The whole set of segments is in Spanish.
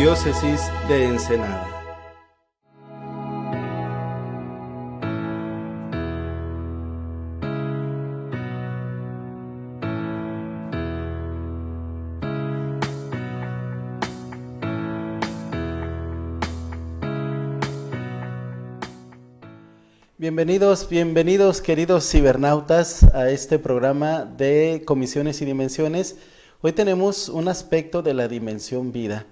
Diócesis de Ensenada. Bienvenidos queridos cibernautas a este programa de Comisiones y Dimensiones. Hoy tenemos un aspecto de la dimensión vida.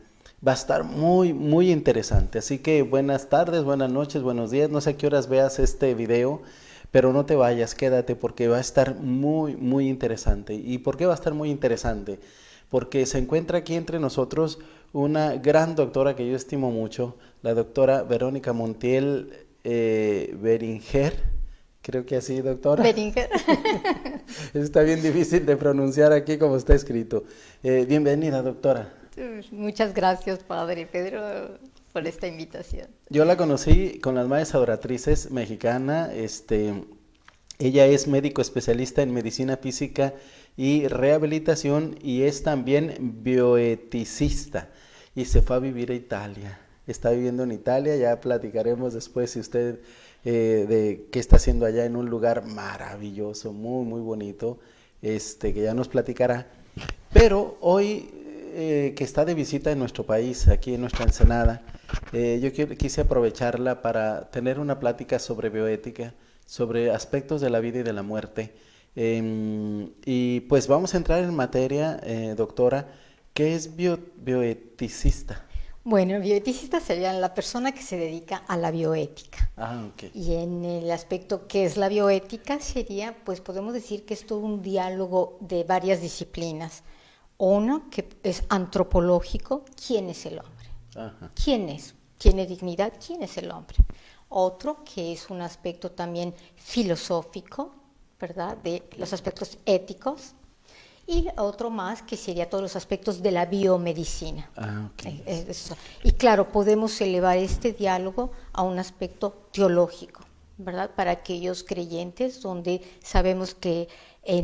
Va a estar muy interesante, así que buenas tardes, buenas noches, buenos días, no sé a qué horas veas este video, pero no te vayas, quédate porque va a estar muy interesante. ¿Y por qué va a estar muy interesante? Porque se encuentra aquí entre nosotros una gran doctora que yo estimo mucho, la doctora Verónica Montiel Beringer, creo que así, doctora. Beringer. Está bien difícil de pronunciar aquí como está escrito. Bienvenida, doctora. Muchas gracias, Padre Pedro, por esta invitación. Yo la conocí con las Madres Adoratrices mexicana. Ella es médico especialista en medicina física y rehabilitación y es también bioeticista y se fue a vivir a Italia. Está viviendo en Italia, ya platicaremos después si usted de qué está haciendo allá en un lugar maravilloso, muy bonito, que ya nos platicará. Pero hoy que está de visita en nuestro país, aquí en nuestra Ensenada, quise aprovecharla para tener una plática sobre bioética, sobre aspectos de la vida y de la muerte. Y pues vamos a entrar en materia, doctora. ¿Qué es bioeticista? Bueno, bioeticista sería la persona que se dedica a la bioética. Ok. Y en el aspecto que es la bioética sería, pues podemos decir que es todo un diálogo de varias disciplinas. Uno que es antropológico, ¿quién es el hombre? Ajá. ¿Quién es? ¿Tiene dignidad? ¿Quién es el hombre? Otro que es un aspecto también filosófico, ¿verdad? De los aspectos éticos. Y otro más que sería todos los aspectos de la biomedicina. Okay. Y claro, podemos elevar este diálogo a un aspecto teológico, ¿verdad? Para aquellos creyentes donde sabemos que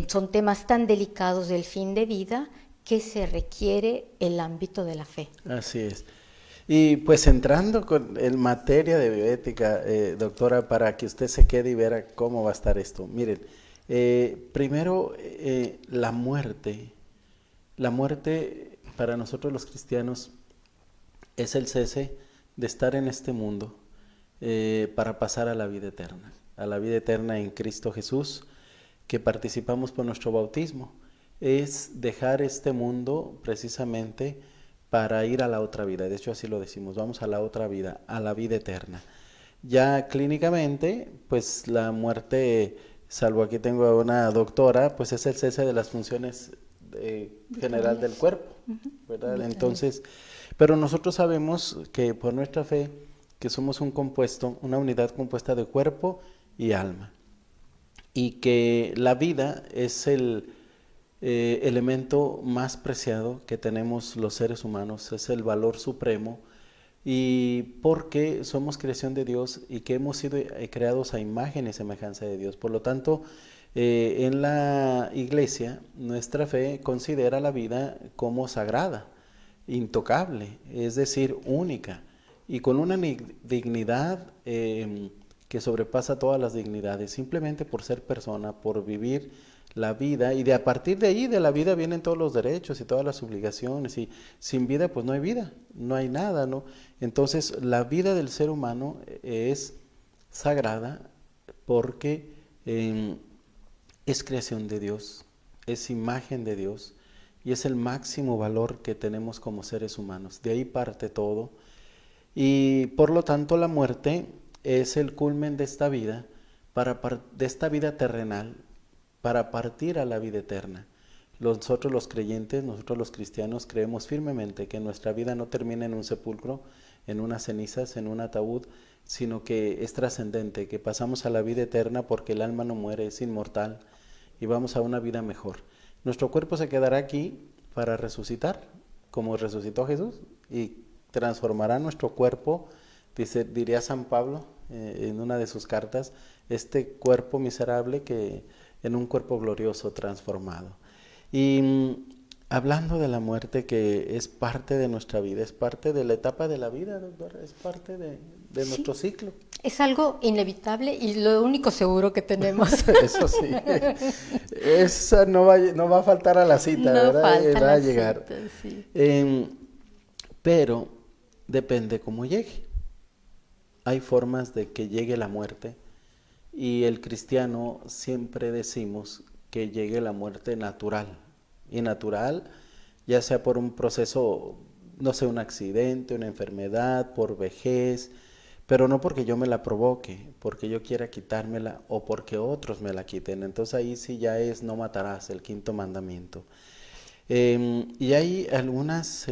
son temas tan delicados del fin de vida que se requiere el ámbito de la fe. Así es. Y pues entrando en materia de bioética, doctora, para que usted se quede y vea cómo va a estar esto. Miren, primero la muerte. La muerte para nosotros los cristianos es el cese de estar en este mundo para pasar a la vida eterna en Cristo Jesús, que participamos por nuestro bautismo. Es dejar este mundo precisamente para ir a la otra vida. De hecho así lo decimos, vamos a la otra vida, a la vida eterna. Ya clínicamente, pues la muerte, salvo aquí tengo a una doctora, pues es el cese de las funciones general del cuerpo, ¿verdad? Entonces, pero nosotros sabemos que por nuestra fe, que somos un compuesto, una unidad compuesta de cuerpo y alma, y que la vida es el elemento más preciado que tenemos los seres humanos, es el valor supremo, y porque somos creación de Dios y que hemos sido creados a imagen y semejanza de Dios. Por lo tanto, en la iglesia, nuestra fe considera la vida como sagrada, intocable, es decir, única, y con una dignidad que sobrepasa todas las dignidades, simplemente por ser persona, por vivir la vida, y a partir de ahí, de la vida vienen todos los derechos y todas las obligaciones, y sin vida pues no hay vida, no hay nada, ¿no? Entonces la vida del ser humano es sagrada porque es creación de Dios, es imagen de Dios, y es el máximo valor que tenemos como seres humanos. De ahí parte todo, y por lo tanto la muerte es el culmen de esta vida, de esta vida terrenal, para partir a la vida eterna. Nosotros los creyentes, nosotros los cristianos, creemos firmemente que nuestra vida no termina en un sepulcro, en unas cenizas, en un ataúd, sino que es trascendente, que pasamos a la vida eterna porque el alma no muere, es inmortal, y vamos a una vida mejor. Nuestro cuerpo se quedará aquí para resucitar, como resucitó Jesús, y transformará nuestro cuerpo, diría San Pablo en una de sus cartas, este cuerpo miserable en un cuerpo glorioso transformado. Y hablando de la muerte, que es parte de nuestra vida, es parte de la etapa de la vida, doctora, es parte de Sí. nuestro ciclo. Es algo inevitable y lo único seguro que tenemos. Eso sí, esa no va a faltar a la cita, No ¿verdad? falta Va la a llegar. cita, sí. Pero depende cómo llegue. Hay formas de que llegue la muerte y el cristiano siempre decimos que llegue la muerte natural. Y natural, ya sea por un proceso, no sé, un accidente, una enfermedad, por vejez, pero no porque yo me la provoque, porque yo quiera quitármela o porque otros me la quiten. Entonces ahí sí ya es no matarás, el quinto mandamiento. Y hay algunos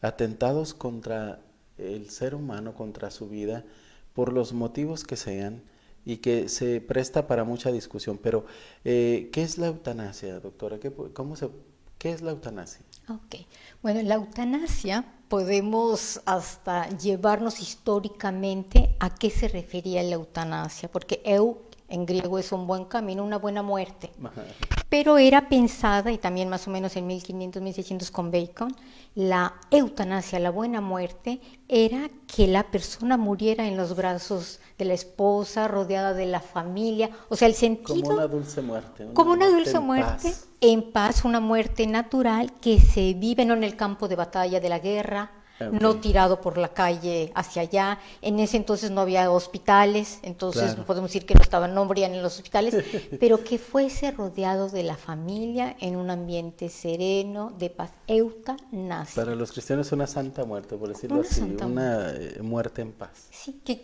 atentados contra el ser humano, contra su vida, por los motivos que sean y que se presta para mucha discusión. Pero, ¿qué es la eutanasia, doctora? ¿Qué es la eutanasia? Ok. Bueno, la eutanasia podemos hasta llevarnos históricamente a qué se refería la eutanasia, porque eu en griego es un buen camino, una buena muerte. Ajá. Pero era pensada, y también más o menos en 1500, 1600 con Bacon, la eutanasia, la buena muerte, era que la persona muriera en los brazos de la esposa, rodeada de la familia, o sea, el sentido... Como una dulce muerte. Como una dulce en muerte, paz. en paz, una muerte natural que se vive no en el campo de batalla de la guerra, Ok. no tirado por la calle hacia allá. En ese entonces no había hospitales, entonces Claro. podemos decir que no morían en los hospitales, pero que fuese rodeado de la familia en un ambiente sereno, de paz, eutanasia. Para los cristianos es una santa muerte, por decirlo Una así, santa una muerte en paz. Sí, qué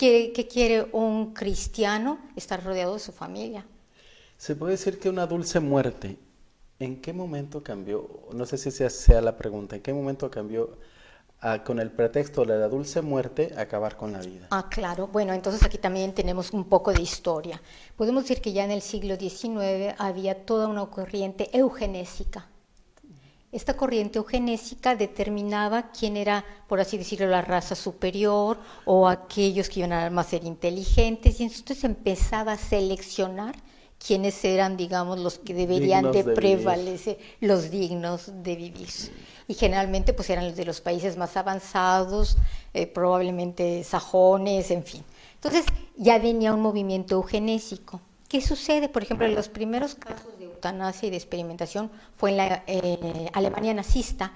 quiere un cristiano? Estar rodeado de su familia. Se puede decir que una dulce muerte, ¿en qué momento cambió? No sé si sea la pregunta, ¿en qué momento cambió con el pretexto de la dulce muerte acabar con la vida? Ah, claro. Bueno, entonces aquí también tenemos un poco de historia. Podemos decir que ya en el siglo XIX había toda una corriente eugenésica. Esta corriente eugenésica determinaba quién era, por así decirlo, la raza superior o aquellos que iban a ser inteligentes, y entonces empezaba a seleccionar quiénes eran, digamos, los que deberían Dignos de prevalecer, los dignos de vivir. Y generalmente pues eran los de los países más avanzados, probablemente sajones, en fin. Entonces ya venía un movimiento eugenésico. ¿Qué sucede? Por ejemplo, los primeros casos de eutanasia y de experimentación fue en la Alemania nazista,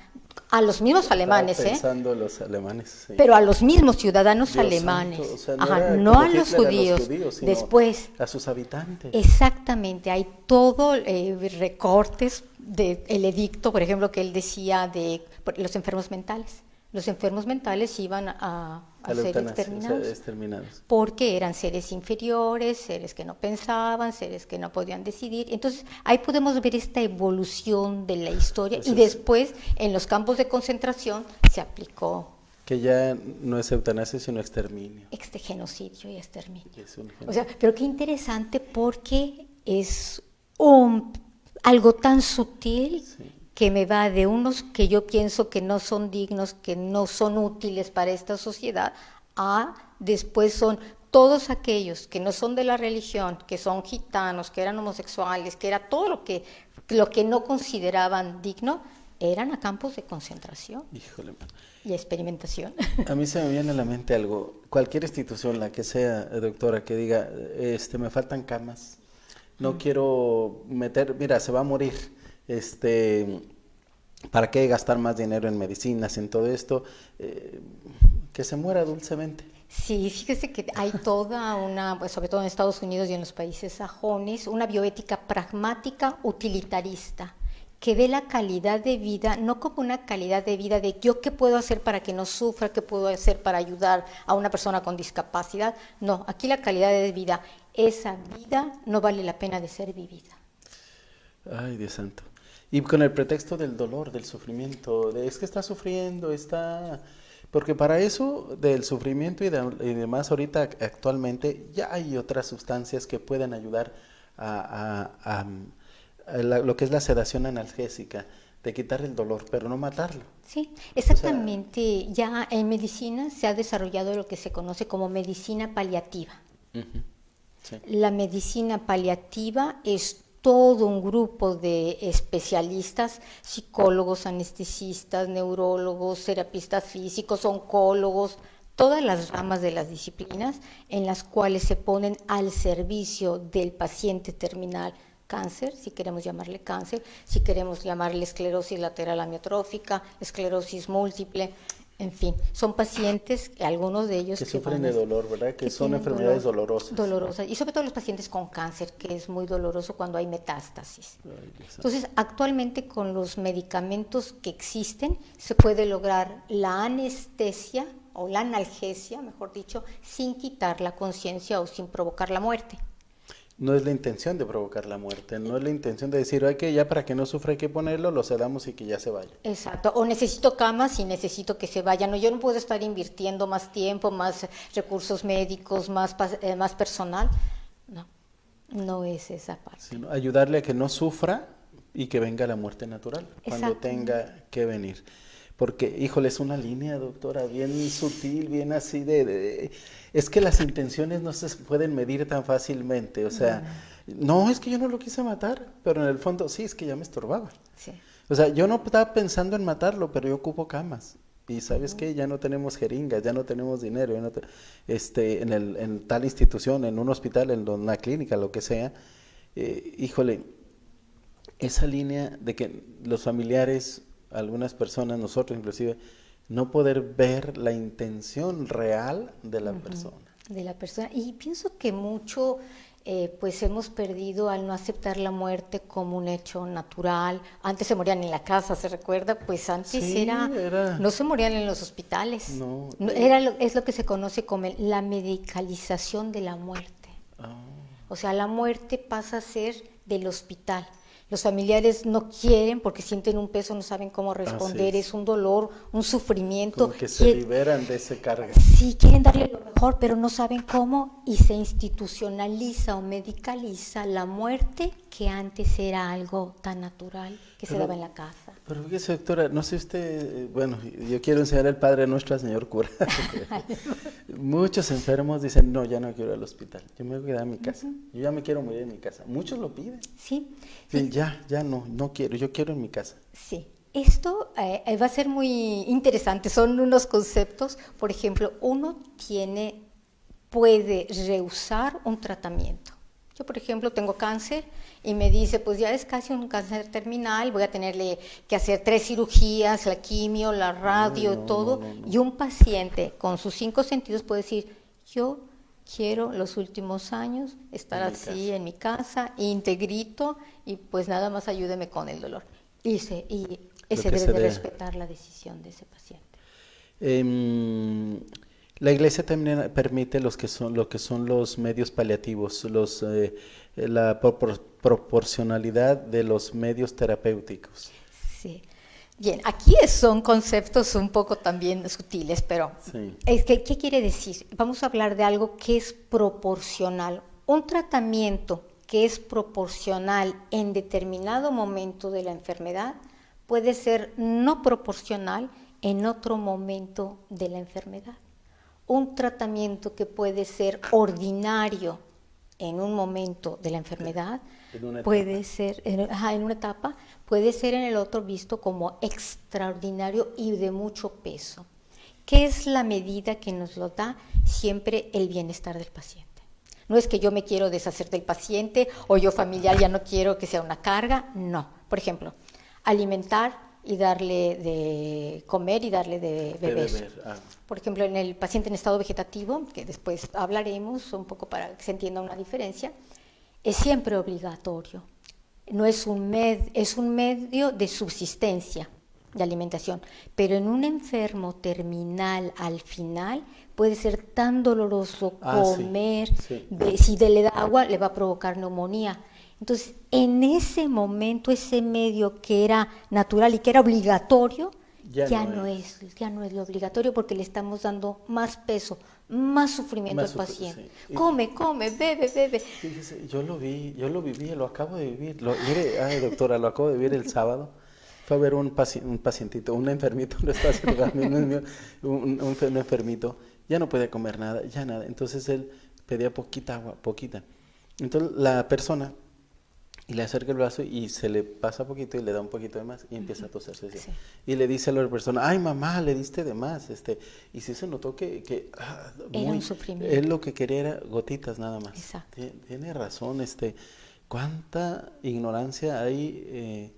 a los mismos alemanes, Estaba pensando los alemanes, sí. pero a los mismos ciudadanos Dios alemanes, santo, o sea, ajá, era no como a los Hitler judíos, sino después. a sus habitantes. Exactamente, hay todo recortes del edicto, por ejemplo, que él decía de los enfermos mentales. Los enfermos mentales iban a la ser eutanasia, exterminados, exterminados. porque eran seres inferiores, seres que no pensaban, seres que no podían decidir. Entonces, ahí podemos ver esta evolución de la historia, Eso y es. después en los campos de concentración se aplicó Que ya no es eutanasia, sino exterminio. genocidio y exterminio. Es un O sea, pero qué interesante, porque es algo tan sutil, Sí. que me va de unos que yo pienso que no son dignos, que no son útiles para esta sociedad, a después son todos aquellos que no son de la religión, que son gitanos, que eran homosexuales, que era todo lo que no consideraban digno, eran a campos de concentración Híjole, mano. y experimentación. A mí se me viene a la mente algo. Cualquier institución, la que sea, doctora, que diga, me faltan camas, no quiero meter, mira, se va a morir, ¿para qué gastar más dinero en medicinas, en todo esto? Que se muera dulcemente. Sí, fíjese que hay toda una, pues sobre todo en Estados Unidos y en los países sajones, una bioética pragmática utilitarista, que ve la calidad de vida no como una calidad de vida de yo qué puedo hacer para que no sufra, qué puedo hacer para ayudar a una persona con discapacidad. No, aquí la calidad de vida, esa vida no vale la pena de ser vivida. Ay, Dios santo. Y con el pretexto del dolor, del sufrimiento, es que está sufriendo, Porque para eso, del sufrimiento y demás, ahorita actualmente ya hay otras sustancias que pueden ayudar a lo que es la sedación analgésica, de quitar el dolor, pero no matarlo. Sí, exactamente. Ya en medicina se ha desarrollado lo que se conoce como medicina paliativa. Uh-huh. Sí. La medicina paliativa es todo un grupo de especialistas, psicólogos, anestesistas, neurólogos, terapistas físicos, oncólogos, todas las ramas de las disciplinas en las cuales se ponen al servicio del paciente terminal. Cáncer, si queremos llamarle cáncer, si queremos llamarle esclerosis lateral amiotrófica, esclerosis múltiple, en fin, son pacientes, algunos de ellos que sufren de dolor, ¿verdad? Que son enfermedades dolorosas. Dolorosas, y sobre todo los pacientes con cáncer, que es muy doloroso cuando hay metástasis. Ay, Entonces, actualmente con los medicamentos que existen, se puede lograr la anestesia o la analgesia, mejor dicho, sin quitar la conciencia o sin provocar la muerte. No es la intención de provocar la muerte, no es la intención de decir, que ya para que no sufra hay que ponerlo, lo sedamos y que ya se vaya. Exacto, o necesito camas y necesito que se vayan. No, yo no puedo estar invirtiendo más tiempo, más recursos médicos, más personal. No, no es esa parte. Sino ayudarle a que no sufra y que venga la muerte natural, cuando tenga que venir. Porque, híjole, es una línea, doctora, bien sutil, bien así es que las intenciones no se pueden medir tan fácilmente, o sea, no, es que yo no lo quise matar, pero en el fondo, sí, es que ya me estorbaba. Sí. O sea, yo no estaba pensando en matarlo, pero yo ocupo camas. Y ¿sabes qué? Ya no tenemos jeringas, ya no tenemos dinero, ya no en tal institución, en un hospital, en una clínica, lo que sea, híjole, esa línea de que los familiares, algunas personas, nosotros inclusive, no poder ver la intención real de la persona. De la persona. Y pienso que mucho pues hemos perdido al no aceptar la muerte como un hecho natural. Antes se morían en la casa, ¿se recuerda? Pues antes Sí, no se morían en los hospitales. No, es lo que se conoce como la medicalización de la muerte. O sea, la muerte pasa a ser del hospital. Los familiares no quieren porque sienten un peso, no saben cómo responder, es un dolor, un sufrimiento. Como que se liberan de ese carga. Sí, quieren darle lo mejor, pero no saben cómo, y se institucionaliza o medicaliza la muerte, que antes era algo tan natural que se daba en la casa. Pero fíjese, doctora, no sé usted, bueno, yo quiero enseñar al Padre Nuestro, señor cura. Muchos enfermos dicen, no, ya no quiero ir al hospital, yo me voy a quedar en mi casa, yo ya me quiero morir en mi casa. Muchos lo piden. Sí. Sí. Ya no quiero, yo quiero en mi casa. Sí. Esto va a ser muy interesante, son unos conceptos, por ejemplo, uno puede rehusar un tratamiento. Yo, por ejemplo, tengo cáncer y me dice, pues ya es casi un cáncer terminal, voy a tenerle que hacer 3 cirugías, la quimio, la radio, todo. Y un paciente con sus 5 sentidos puede decir, yo quiero los últimos años estar así en mi casa, íntegrito, y pues nada más ayúdeme con el dolor. Y ese debe de respetar la decisión de ese paciente. La Iglesia también permite lo que son los medios paliativos, la proporcionalidad de los medios terapéuticos. Sí. Bien, aquí son conceptos un poco también sutiles, pero sí. ¿Qué quiere decir? Vamos a hablar de algo que es proporcional. Un tratamiento que es proporcional en determinado momento de la enfermedad puede ser no proporcional en otro momento de la enfermedad. Un tratamiento que puede ser ordinario en un momento de la enfermedad puede ser en una etapa, puede ser en el otro visto como extraordinario y de mucho peso. ¿Qué es la medida que nos lo da? Siempre el bienestar del paciente. No es que yo me quiero deshacer del paciente o yo familiar ya no quiero que sea una carga, no. Por ejemplo, alimentar y darle de comer y darle de beber. Por ejemplo, en el paciente en estado vegetativo, que después hablaremos un poco para que se entienda una diferencia, es siempre obligatorio. No es es un medio de subsistencia, de alimentación, pero en un enfermo terminal al final puede ser tan doloroso comer, si le da agua le va a provocar neumonía. Entonces, en ese momento, ese medio que era natural y que era obligatorio, ya no es lo obligatorio porque le estamos dando más peso, más sufrimiento al paciente. Sí. Come, bebe. Fíjese, yo lo viví, lo acabo de vivir. Mire, doctora, lo acabo de vivir el sábado. Fue a ver un pacientito, un enfermito, un enfermito, ya no podía comer nada, ya nada. Entonces él pedía poquita agua, poquita. Entonces la persona Y le acerca el brazo y se le pasa poquito y le da un poquito de más y empieza a toserse así. Sí. Y le dice a la otra persona, ay mamá, le diste de más. Y sí se notó Era un él sufrimiento. lo que quería era gotitas nada más. Exacto. Tiene razón, cuánta ignorancia hay,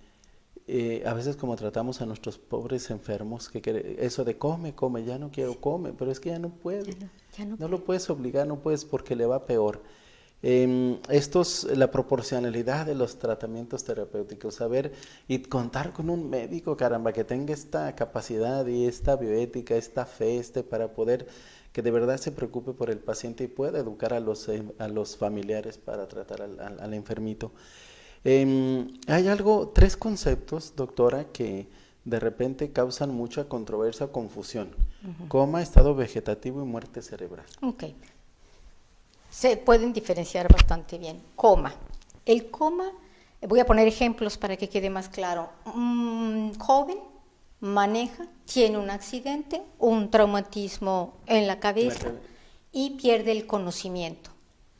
a veces como tratamos a nuestros pobres enfermos, eso de come, come, ya no quiero, come, pero es que ya no puede. Ya no No lo puedes obligar, no puedes porque le va peor. La proporcionalidad de los tratamientos terapéuticos, saber y contar con un médico, caramba, que tenga esta capacidad y esta bioética, esta fe, para poder que de verdad se preocupe por el paciente y pueda educar a los familiares para tratar al enfermito. Hay tres conceptos, doctora, que de repente causan mucha controversia o confusión. Coma, estado vegetativo y muerte cerebral. Ok. Se pueden diferenciar bastante bien. Coma. El coma, voy a poner ejemplos para que quede más claro. Un joven maneja, tiene un accidente, un traumatismo en la cabeza y pierde el conocimiento.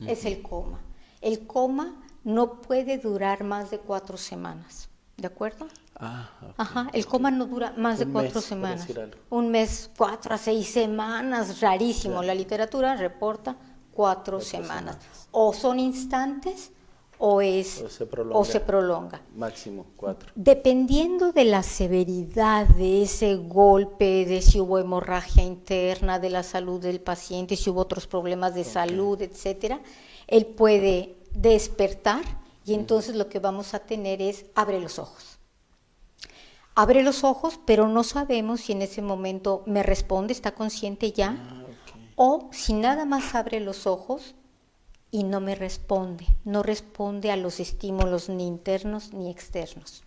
Es el coma. El coma no puede durar más de 4 semanas. ¿De acuerdo? Okay. Ajá, el coma no dura más de 4 semanas. Un mes, 4 a 6 semanas, rarísimo. Claro. La literatura reporta 4 semanas. O son instantes o se prolonga. Máximo 4. Dependiendo de la severidad de ese golpe, de si hubo hemorragia interna, de la salud del paciente, si hubo otros problemas de salud, etcétera, él puede despertar y entonces lo que vamos a tener es abre los ojos. Abre los ojos, pero no sabemos si en ese momento me responde, está consciente ya, o si nada más abre los ojos y no me responde, no responde a los estímulos ni internos ni externos.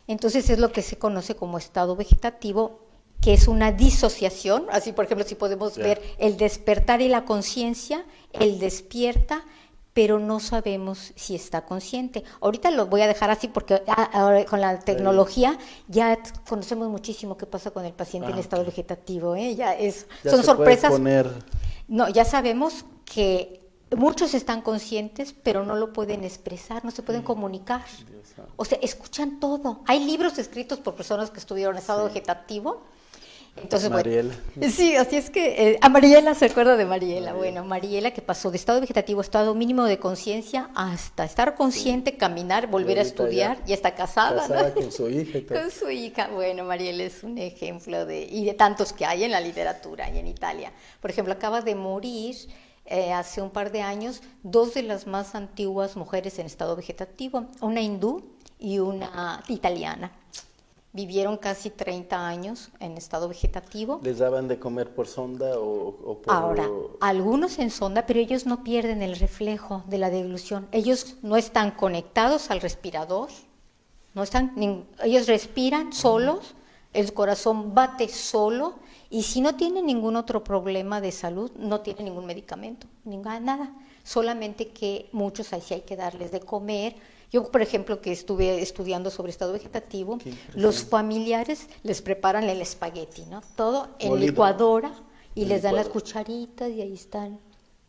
Entonces es lo que se conoce como estado vegetativo, que es una disociación, así por ejemplo si podemos ver el despertar y la conciencia, él despierta, pero no sabemos si está consciente. Ahorita lo voy a dejar así porque ahora con la tecnología ya conocemos muchísimo qué pasa con el paciente en estado vegetativo, ¿eh? Son sorpresas. No, ya sabemos que muchos están conscientes, pero no lo pueden expresar, no se pueden comunicar. O sea, escuchan todo. Hay libros escritos por personas que estuvieron en estado vegetativo. Entonces, Mariela. Bueno, sí, así es que a Mariela se acuerda de Mariela. Bueno, Mariela que pasó de estado vegetativo a estado mínimo de conciencia hasta estar consciente, caminar, volver a estudiar, ya está casada, ¿no? Con su hija y todo. Con su hija. Bueno, Mariela es un ejemplo y de tantos que hay en la literatura y en Italia. Por ejemplo, acaba de morir hace un par de años 2 de las más antiguas mujeres en estado vegetativo, una hindú y una italiana. Vivieron casi 30 años en estado vegetativo. ¿Les daban de comer por sonda o por...? Ahora, algunos en sonda, pero ellos no pierden el reflejo de la deglución. Ellos no están conectados al respirador, ellos respiran solos, el corazón bate solo, y si no tienen ningún otro problema de salud, no tienen ningún medicamento, nada. Solamente que muchos ahí sí hay que darles de comer. Yo, por ejemplo, que estuve estudiando sobre estado vegetativo, los familiares les preparan el espagueti, ¿no? Todo en licuadora y les dan las cucharitas y ahí están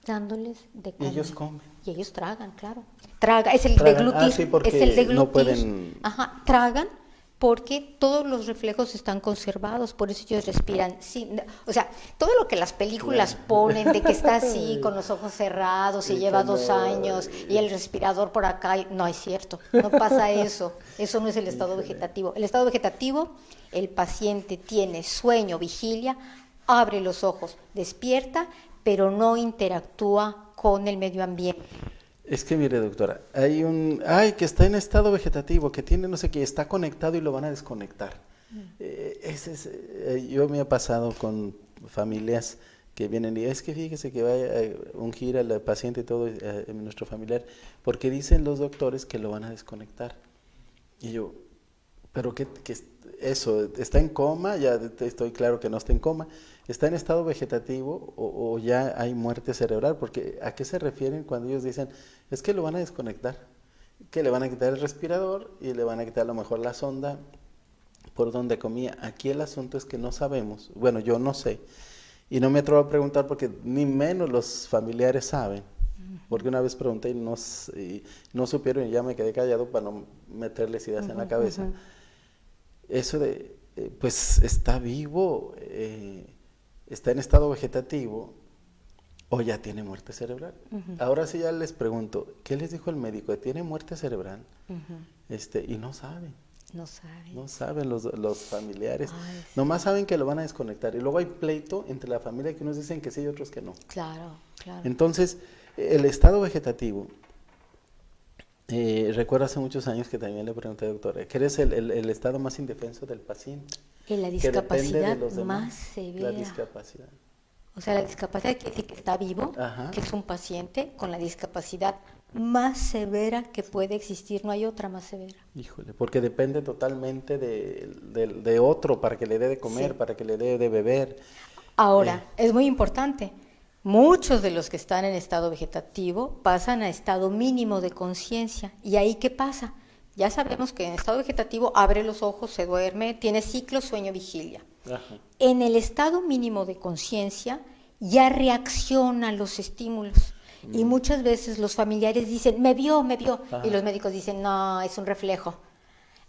dándoles de comer. Y ellos comen. Y ellos tragan, claro. Es el deglutir. Sí, porque es el deglutir. No pueden... Ajá, tragan porque todos los reflejos están conservados, por eso ellos respiran. Sí, o sea, todo lo que las películas ponen de que está así, con los ojos cerrados, y lleva 2 años, y el respirador por acá, no es cierto, no pasa eso. Eso no es el estado vegetativo. El estado vegetativo, el paciente tiene sueño, vigilia, abre los ojos, despierta, pero no interactúa con el medio ambiente. Es que mire, doctora, hay que está en estado vegetativo, que tiene no sé qué, está conectado y lo van a desconectar. Yo me ha pasado con familias que vienen y es que fíjese que va a ungir al paciente y todo, nuestro familiar, porque dicen los doctores que lo van a desconectar. Y yo, pero que eso, ¿está en coma? Ya estoy claro que no está en coma. ¿Está en estado vegetativo o ya hay muerte cerebral? Porque ¿a qué se refieren cuando ellos dicen, es que lo van a desconectar? Que le van a quitar el respirador y le van a quitar a lo mejor la sonda por donde comía. Aquí el asunto es que no sabemos, bueno, yo no sé, y no me atrevo a preguntar porque ni menos los familiares saben Porque una vez pregunté y no supieron y ya me quedé callado para no meterles ideas en la cabeza. Eso de, pues está vivo, está en estado vegetativo o ya tiene muerte cerebral. Ahora sí ya les pregunto, ¿qué les dijo el médico? ¿Tiene muerte cerebral? Y no saben. No saben. No saben los familiares. Ay, sí. Nomás saben que lo van a desconectar. Y luego hay pleito entre la familia que unos dicen que sí y otros que no. Claro, claro. Entonces, el estado vegetativo, recuerdo hace muchos años que también le pregunté, doctora, ¿qué es el estado más indefenso del paciente? Y la Que depende discapacidad de los demás. más severa. La discapacidad. O sea, la discapacidad quiere decir que está vivo, Ajá. que es un paciente con la discapacidad más severa que puede existir, no hay otra más severa. Híjole, porque depende totalmente de otro para que le dé de comer, Sí. para que le dé de beber. Ahora, es muy importante, muchos de los que están en estado vegetativo pasan a estado mínimo de conciencia. ¿Y ahí qué pasa? Ya sabemos que en estado vegetativo abre los ojos, se duerme, tiene ciclo sueño-vigilia. Ajá. En el estado mínimo de conciencia ya reacciona a los estímulos. Y muchas veces los familiares dicen, me vio, Ajá. y los médicos dicen, no, es un reflejo.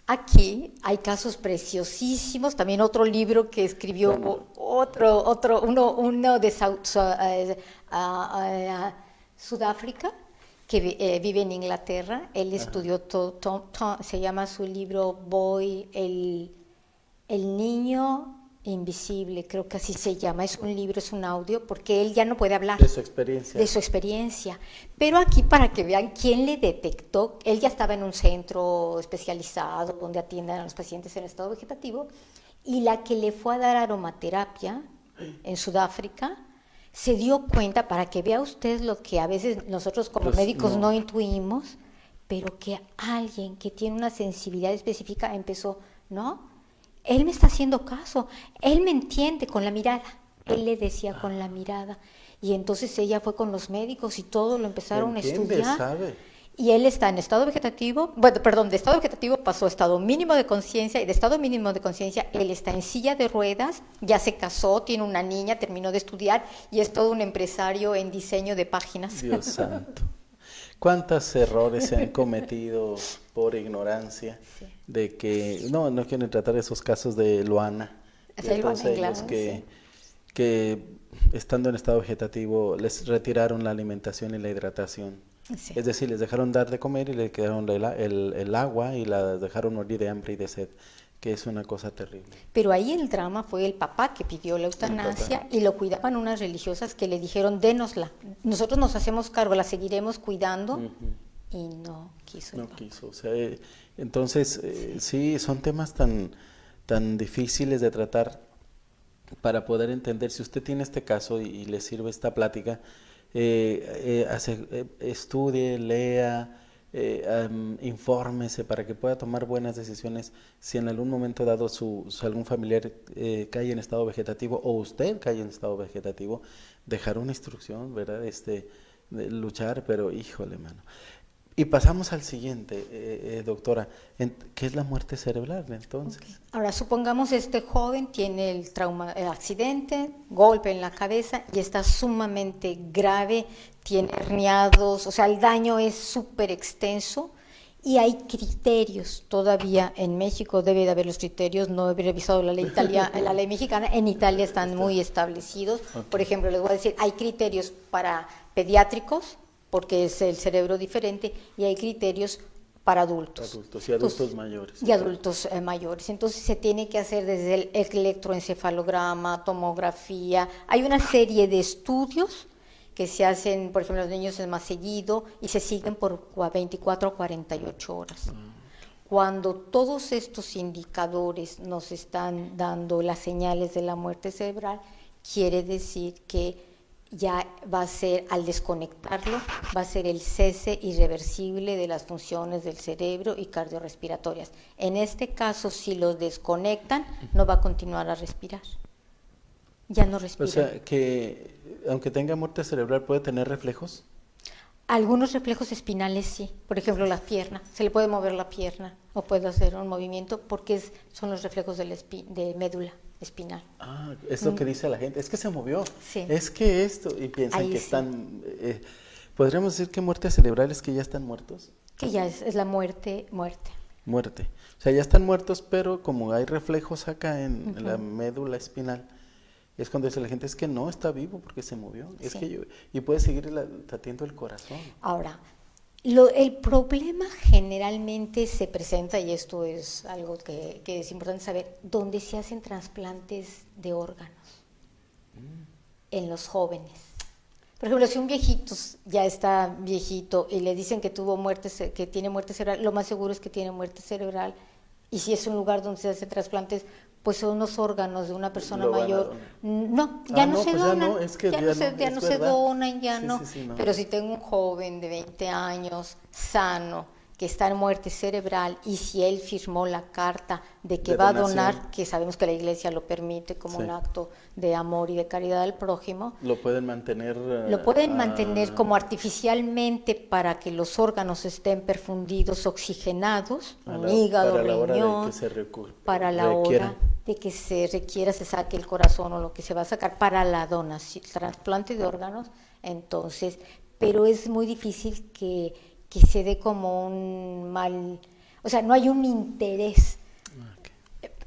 Aquí hay casos preciosísimos, también otro libro que escribió uno de Sudáfrica, que vive en Inglaterra. Él estudió se llama su libro Boy, el niño invisible, creo que así se llama. Es un libro, es un audio, porque él ya no puede hablar. De su experiencia. De su experiencia. Pero aquí, para que vean quién le detectó, él ya estaba en un centro especializado donde atienden a los pacientes en estado vegetativo, y la que le fue a dar aromaterapia en Sudáfrica se dio cuenta, para que vea usted lo que a veces nosotros como Pues, médicos no. no intuimos, pero que alguien que tiene una sensibilidad específica empezó, ¿no? Él me está haciendo caso, él me entiende con la mirada, él le decía con la mirada. Y entonces ella fue con los médicos y todo lo empezaron a Entiende, estudiar. sabe. Y él está en estado vegetativo, bueno, perdón, de estado vegetativo pasó a estado mínimo de conciencia, y de estado mínimo de conciencia él está en silla de ruedas, ya se casó, tiene una niña, terminó de estudiar y es todo un empresario en diseño de páginas. Dios santo. ¿Cuántos errores se han cometido por ignorancia? Sí. De que, no quieren tratar esos casos de Luana, Sí, de Luana todos ellos Inglada, que estando en estado vegetativo les retiraron la alimentación y la hidratación. Sí. Es decir, les dejaron dar de comer y les quedaron el agua y la dejaron morir de hambre y de sed, que es una cosa terrible. Pero ahí el drama fue el papá que pidió la eutanasia y lo cuidaban unas religiosas que le dijeron, dénosla, nosotros nos hacemos cargo, la seguiremos cuidando, y no quiso. No quiso, o sea, entonces sí, son temas tan difíciles de tratar para poder entender. Si usted tiene este caso y le sirve esta plática, estudie, lea, infórmese para que pueda tomar buenas decisiones. Si en algún momento dado algún familiar cae en estado vegetativo o usted cae en estado vegetativo, dejar una instrucción, ¿verdad? De luchar, pero híjole, mano. Y pasamos al siguiente, doctora, ¿qué es la muerte cerebral entonces? Okay. Ahora, supongamos este joven tiene el accidente, golpe en la cabeza y está sumamente grave, tiene herniados, o sea, el daño es súper extenso y hay criterios. Todavía en México debe de haber los criterios, no he revisado la ley la ley mexicana, en Italia están muy establecidos. Okay. Por ejemplo, les voy a decir, hay criterios para pediátricos, porque es el cerebro diferente, y hay criterios para adultos. Adultos y adultos mayores. Y adultos mayores. Entonces se tiene que hacer desde el electroencefalograma, tomografía. Hay una serie de estudios que se hacen, por ejemplo, los niños es más seguido y se siguen por 24 o 48 horas. Cuando todos estos indicadores nos están dando las señales de la muerte cerebral, quiere decir que ya va a ser, al desconectarlo, va a ser el cese irreversible de las funciones del cerebro y cardiorrespiratorias. En este caso, si lo desconectan, no va a continuar a respirar. Ya no respira. O sea, que aunque tenga muerte cerebral, ¿puede tener reflejos? Algunos reflejos espinales sí. Por ejemplo, la pierna. Se le puede mover la pierna o puede hacer un movimiento porque son los reflejos de médula espinal. Es lo que dice la gente. Es que se movió. Sí. Es que esto. Y piensan ahí que sí. están... ¿Podríamos decir que muerte cerebral es que ya están muertos? Que ya es la muerte. Muerte. O sea, ya están muertos, pero como hay reflejos acá en la médula espinal, es cuando dice la gente, es que no está vivo porque se movió. Es Sí. que y puede seguir latiendo el corazón. Ahora, el problema generalmente se presenta, y esto es algo que es importante saber, donde se hacen trasplantes de órganos en los jóvenes. Por ejemplo, si un viejito ya está viejito y le dicen que que tiene muerte cerebral, lo más seguro es que tiene muerte cerebral. Y si es un lugar donde se hace trasplantes, pues son los órganos de una persona mayor. No, ya no se donan. Ya no se donan, ya no. Pero si tengo un joven de 20 años, sano, que está en muerte cerebral, y si él firmó la carta de que va a donar, que sabemos que la Iglesia lo permite como un acto de amor y de caridad al prójimo, lo pueden mantener. Lo pueden mantener como artificialmente para que los órganos estén perfundidos, oxigenados, un hígado, riñón, para la hora de que se requiera, se saque el corazón o lo que se va a sacar para la donación, trasplante de órganos. Entonces, pero es muy difícil que se dé como un mal, o sea, no hay un interés.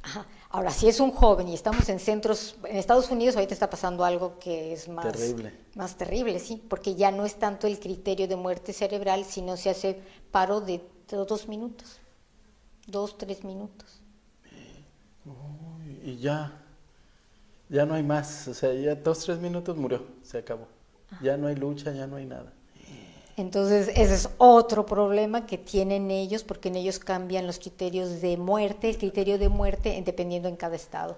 Ajá. Ahora, si es un joven y estamos en centros, en Estados Unidos ahorita está pasando algo que es más terrible, sí, porque ya no es tanto el criterio de muerte cerebral, sino se hace paro de 2 minutos, 2, 3 minutos. Y ya no hay más, o sea, ya 2, 3 minutos murió, se acabó. Ya no hay lucha, ya no hay nada. Entonces, ese es otro problema que tienen ellos, porque en ellos cambian los criterios de muerte, el criterio de muerte dependiendo en cada estado.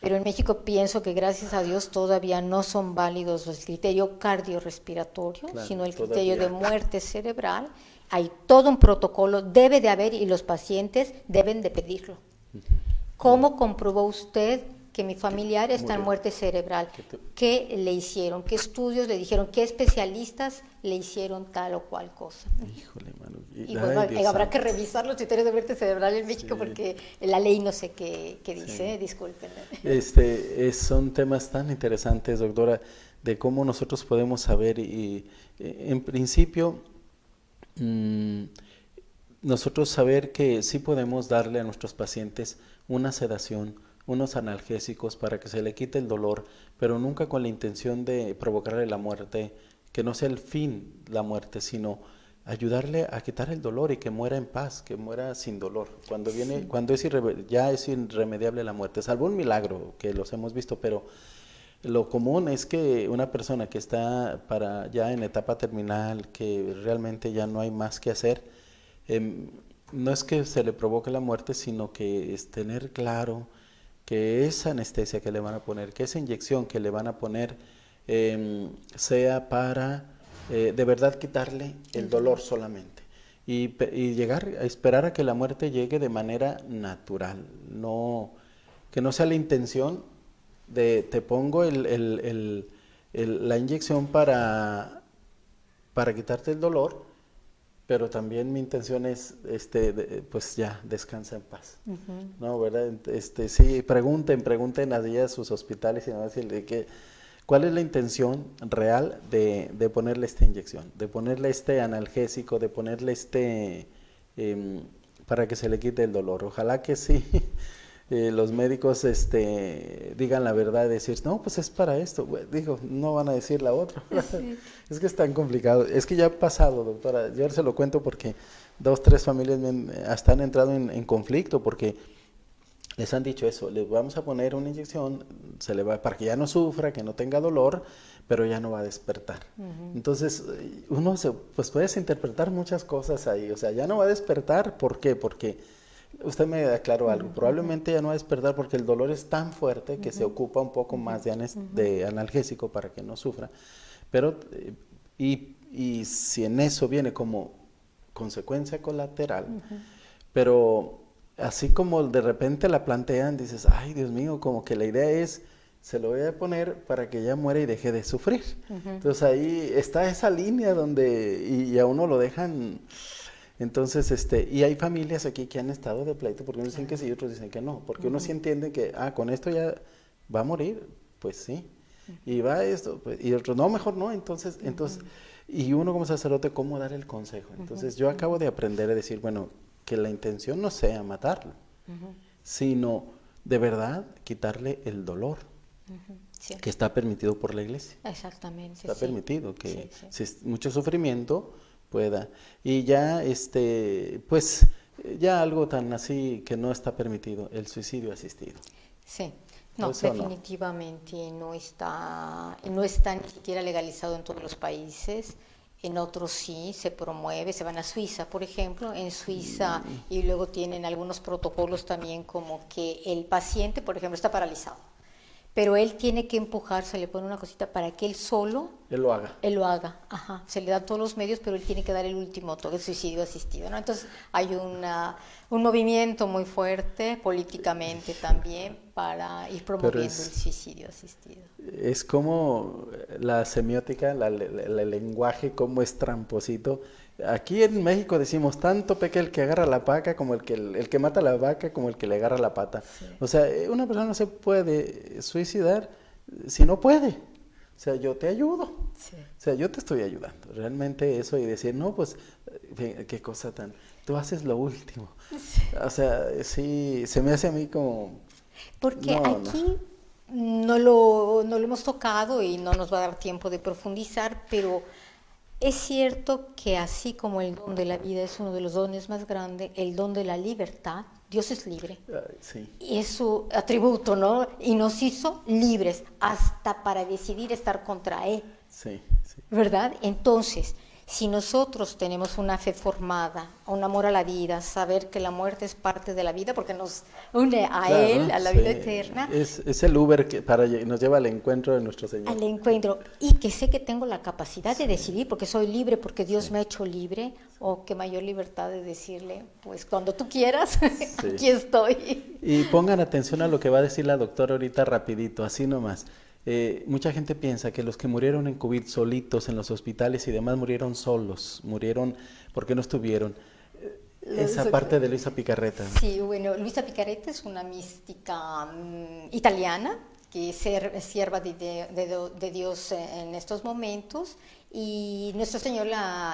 Pero en México pienso que gracias a Dios todavía no son válidos los criterios cardiorrespiratorio, sino el criterio de muerte cerebral. Hay todo un protocolo, debe de haber, y los pacientes deben de pedirlo. ¿Cómo comprobó usted que mi familiar está en muerte cerebral? ¿Qué le hicieron? ¿Qué estudios le dijeron? ¿Qué especialistas le hicieron tal o cual cosa? Híjole, Manu. Y bueno, habrá que revisar los criterios de muerte cerebral en México porque la ley no sé qué dice, disculpen. Son temas tan interesantes, doctora, de cómo nosotros podemos saber y en principio nosotros saber que sí podemos darle a nuestros pacientes una sedación, unos analgésicos para que se le quite el dolor, pero nunca con la intención de provocarle la muerte, que no sea el fin la muerte, sino ayudarle a quitar el dolor y que muera en paz, que muera sin dolor. Cuando ya es irremediable la muerte, salvo un milagro que los hemos visto, pero lo común es que una persona que está ya en etapa terminal, que realmente ya no hay más que hacer, no es que se le provoque la muerte, sino que es tener claro que esa anestesia que le van a poner, que esa inyección que le van a poner, sea para de verdad quitarle el dolor solamente. Y llegar a esperar a que la muerte llegue de manera natural, que no sea la intención de te pongo la inyección para quitarte el dolor, pero también mi intención es, pues ya, descansa en paz, ¿no? ¿Verdad? Sí, pregunten allí a sus hospitales y nada más ¿cuál es la intención real de ponerle esta inyección? De ponerle este analgésico, de ponerle para que se le quite el dolor. Ojalá que sí, los médicos digan la verdad, decir, no, pues es para esto. Digo, no van a decir la otra. Sí. Es que es tan complicado. Es que ya ha pasado, doctora. Yo se lo cuento porque 2, 3 familias hasta han entrado en conflicto porque les han dicho eso, les vamos a poner una inyección, para que ya no sufra, que no tenga dolor, pero ya no va a despertar. Entonces, uno pues puedes interpretar muchas cosas ahí, o sea, ya no va a despertar, ¿por qué? Porque usted me aclaró algo, probablemente ya no va a despertar porque el dolor es tan fuerte que se ocupa un poco más de analgésico para que no sufra, pero, y si en eso viene como consecuencia colateral, pero así como de repente la plantean, dices, ay Dios mío, como que la idea es, se lo voy a poner para que ella muera y deje de sufrir. Entonces ahí está esa línea donde, y a uno lo dejan, entonces, y hay familias aquí que han estado de pleito, porque unos dicen que sí y otros dicen que no, porque unos sí entienden que, con esto ya va a morir, pues sí, y va esto, pues, y otros, no, mejor no, entonces, y uno como sacerdote, ¿cómo dar el consejo? Entonces yo acabo de aprender a decir, bueno, que la intención no sea matarlo, sino de verdad quitarle el dolor. Sí. Que está permitido por la iglesia. Exactamente. Está permitido que si es mucho sufrimiento pueda. Y ya pues ya algo tan así que no está permitido, el suicidio asistido. Sí. No, Eso definitivamente no está ni siquiera legalizado en todos los países. En otros sí se promueve, se van a Suiza, por ejemplo, en Suiza, y luego tienen algunos protocolos también como que el paciente, por ejemplo, está paralizado, pero él tiene que empujar, se le pone una cosita para que él solo... Él lo haga. Él lo haga, se le dan todos los medios, pero él tiene que dar el último toque, el suicidio asistido, ¿no? Entonces hay un movimiento muy fuerte políticamente también para ir promoviendo el suicidio asistido. Es como la semiótica, el lenguaje, como es tramposito. Aquí en México decimos, tanto peca el que agarra la vaca como el que mata la vaca como el que le agarra la pata. Sí. O sea, una persona no se puede suicidar si no puede. O sea, yo te ayudo. Sí. O sea, yo te estoy ayudando. Realmente eso y decir, no, pues, qué cosa tan... Tú haces lo último. Sí. O sea, sí, se me hace a mí como... Porque aquí no lo hemos tocado y no nos va a dar tiempo de profundizar, pero... Es cierto que así como el don de la vida es uno de los dones más grandes, el don de la libertad, Dios es libre. Sí. Y es su atributo, ¿no? Y nos hizo libres hasta para decidir estar contra Él. Sí, sí. ¿Verdad? Entonces, si nosotros tenemos una fe formada, un amor a la vida, saber que la muerte es parte de la vida porque nos une a Él, a la vida eterna. Es el Uber que nos lleva al encuentro de nuestro Señor. Al encuentro. Y que sé que tengo la capacidad de decidir porque soy libre, porque Dios me ha hecho libre. O qué mayor libertad de decirle, pues cuando tú quieras, aquí estoy. Y pongan atención a lo que va a decir la doctora ahorita rapidito, así nomás. Mucha gente piensa que los que murieron en COVID solitos en los hospitales y demás murieron solos, murieron porque no estuvieron. Esa parte de Luisa Picarreta. Sí, bueno, Luisa Picarreta es una mística italiana que es sierva de Dios en estos momentos, y Nuestro Señor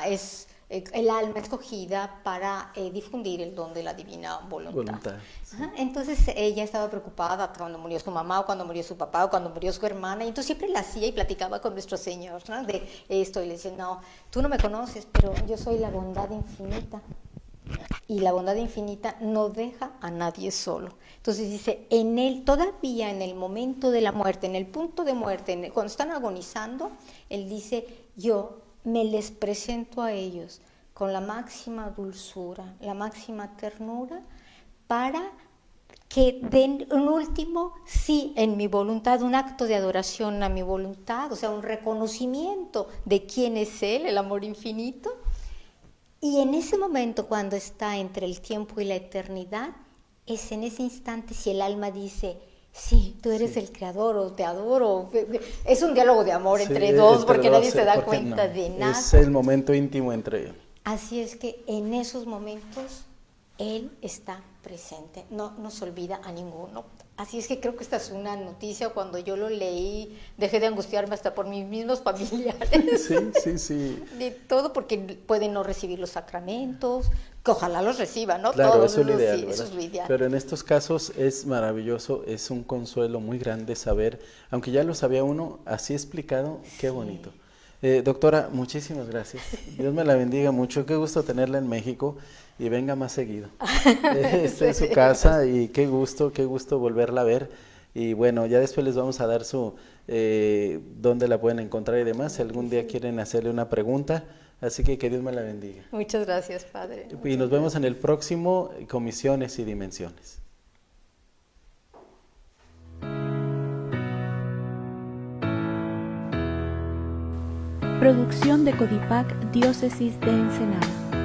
es el alma escogida para difundir el don de la divina voluntad. Sí. Entonces ella estaba preocupada cuando murió su mamá, o cuando murió su papá, o cuando murió su hermana, y entonces siempre la hacía y platicaba con Nuestro Señor, ¿no? De esto, y le decía, no, tú no me conoces, pero yo soy la bondad infinita. Y la bondad infinita no deja a nadie solo. Entonces dice, en él, todavía en el momento de la muerte, en el punto de muerte, cuando están agonizando, él dice, yo me les presento a ellos con la máxima dulzura, la máxima ternura, para que den un último sí en mi voluntad, un acto de adoración a mi voluntad, o sea, un reconocimiento de quién es Él, el amor infinito. Y en ese momento, cuando está entre el tiempo y la eternidad, es en ese instante si el alma dice, sí, tú eres el creador, o te adoro. Es un diálogo de amor entre dos, porque nadie se da cuenta de nada. Es el momento íntimo entre ellos. Así es que en esos momentos Él está presente, no nos olvida a ninguno. Así es que creo que esta es una noticia, cuando yo lo leí, dejé de angustiarme hasta por mis mismos familiares. Sí. De todo, porque pueden no recibir los sacramentos, que ojalá los reciban, ¿no? Claro, todos, eso es lo ideal, sí, eso es lo ideal. Pero en estos casos es maravilloso, es un consuelo muy grande saber, aunque ya lo sabía uno, así explicado, qué bonito. Doctora, muchísimas gracias. Dios me la bendiga mucho. Qué gusto tenerla en México y venga más seguido. Está en su casa y qué gusto volverla a ver. Y bueno, ya después les vamos a dar dónde la pueden encontrar y demás. Si algún día quieren hacerle una pregunta. Así que Dios me la bendiga. Muchas gracias, Padre. Y nos vemos en el próximo Comisiones y Dimensiones. Producción de Codipac Diócesis de Ensenada.